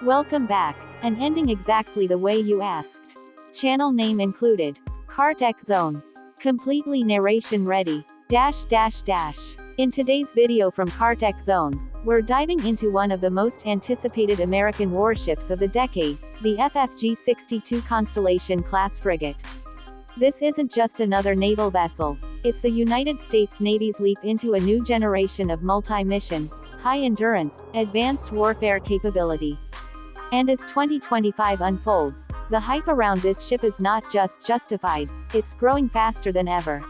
Welcome back, and ending exactly the way you asked. Channel name included. carTech Zone. Completely narration ready. In today's video from carTech Zone, we're diving into one of the most anticipated American warships of the decade, the FFG-62 Constellation-class frigate. This isn't just another naval vessel, it's the United States Navy's leap into a new generation of multi-mission, high-endurance, advanced warfare capability. And as 2025 unfolds, the hype around this ship is not just justified, it's growing faster than ever.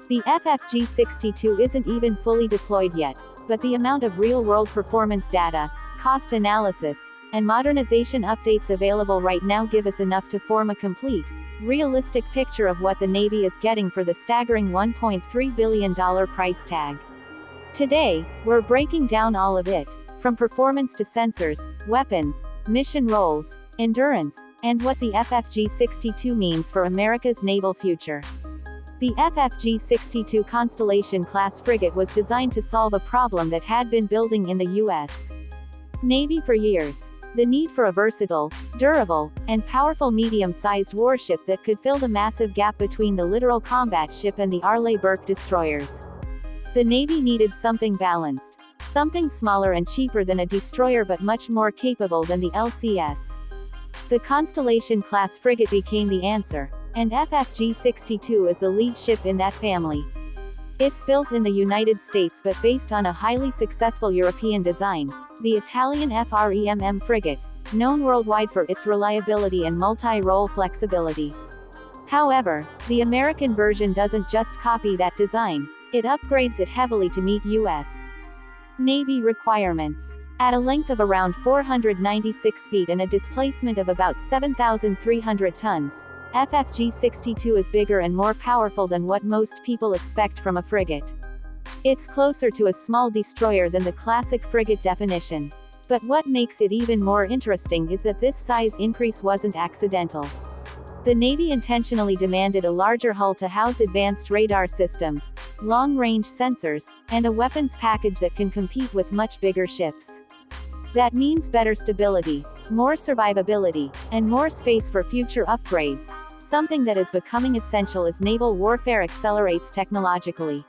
The FFG-62 isn't even fully deployed yet, but the amount of real-world performance data, cost analysis, and modernization updates available right now give us enough to form a complete, realistic picture of what the Navy is getting for the staggering $1.3 billion price tag. Today, we're breaking down all of it, from performance to sensors, weapons, mission roles, endurance, and what the FFG-62 means for America's naval future. The FFG-62 Constellation-class frigate was designed to solve a problem that had been building in the U.S. Navy for years: the need for a versatile, durable, and powerful medium-sized warship that could fill the massive gap between the littoral combat ship and the Arleigh-Burke destroyers. The Navy needed something balanced. Something smaller and cheaper than a destroyer but much more capable than the LCS. The Constellation-class frigate became the answer, and FFG-62 is the lead ship in that family. It's built in the United States but based on a highly successful European design, the Italian FREMM frigate, known worldwide for its reliability and multi-role flexibility. However, the American version doesn't just copy that design, it upgrades it heavily to meet U.S. Navy requirements. At a length of around 496 feet and a displacement of about 7,300 tons, FFG-62 is bigger and more powerful than what most people expect from a frigate. It's closer to a small destroyer than the classic frigate definition. But what makes it even more interesting is that this size increase wasn't accidental. The Navy intentionally demanded a larger hull to house advanced radar systems, long-range sensors, and a weapons package that can compete with much bigger ships. That means better stability, more survivability, and more space for future upgrades, something that is becoming essential as naval warfare accelerates technologically.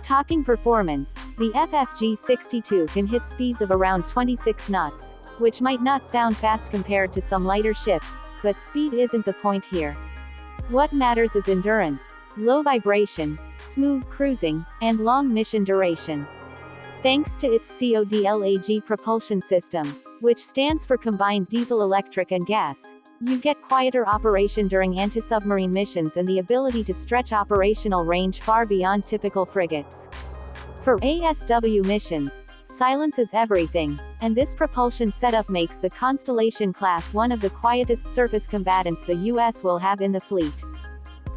Talking performance, the FFG-62 can hit speeds of around 26 knots, which might not sound fast compared to some lighter ships, but speed isn't the point here. What matters is endurance, low vibration, smooth cruising, and long mission duration. Thanks to its CODLAG propulsion system, which stands for combined diesel-electric and gas, you get quieter operation during anti-submarine missions and the ability to stretch operational range far beyond typical frigates. For ASW missions, silence is everything, and this propulsion setup makes the Constellation-class one of the quietest surface combatants the U.S. will have in the fleet.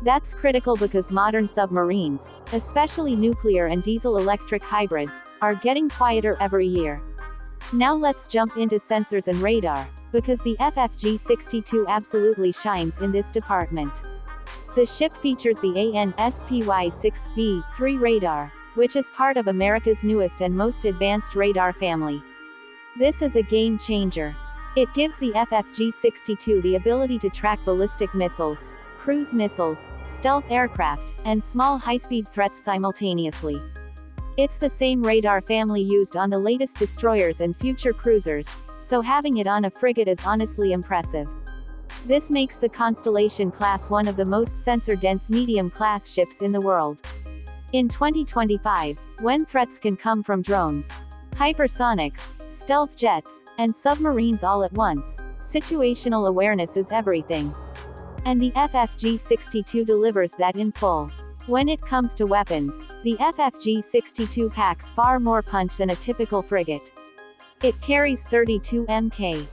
That's critical because modern submarines, especially nuclear and diesel-electric hybrids, are getting quieter every year. Now let's jump into sensors and radar, because the FFG-62 absolutely shines in this department. The ship features the AN/SPY-6B-3 radar, which is part of America's newest and most advanced radar family. This is a game changer. It gives the FFG-62 the ability to track ballistic missiles, cruise missiles, stealth aircraft, and small high-speed threats simultaneously. It's the same radar family used on the latest destroyers and future cruisers, so having it on a frigate is honestly impressive. This makes the Constellation-class one of the most sensor-dense medium-class ships in the world. In 2025, when threats can come from drones, hypersonics, stealth jets, and submarines all at once, situational awareness is everything. And the FFG-62 delivers that in full. When it comes to weapons, the FFG-62 packs far more punch than a typical frigate. It carries 32 Mk.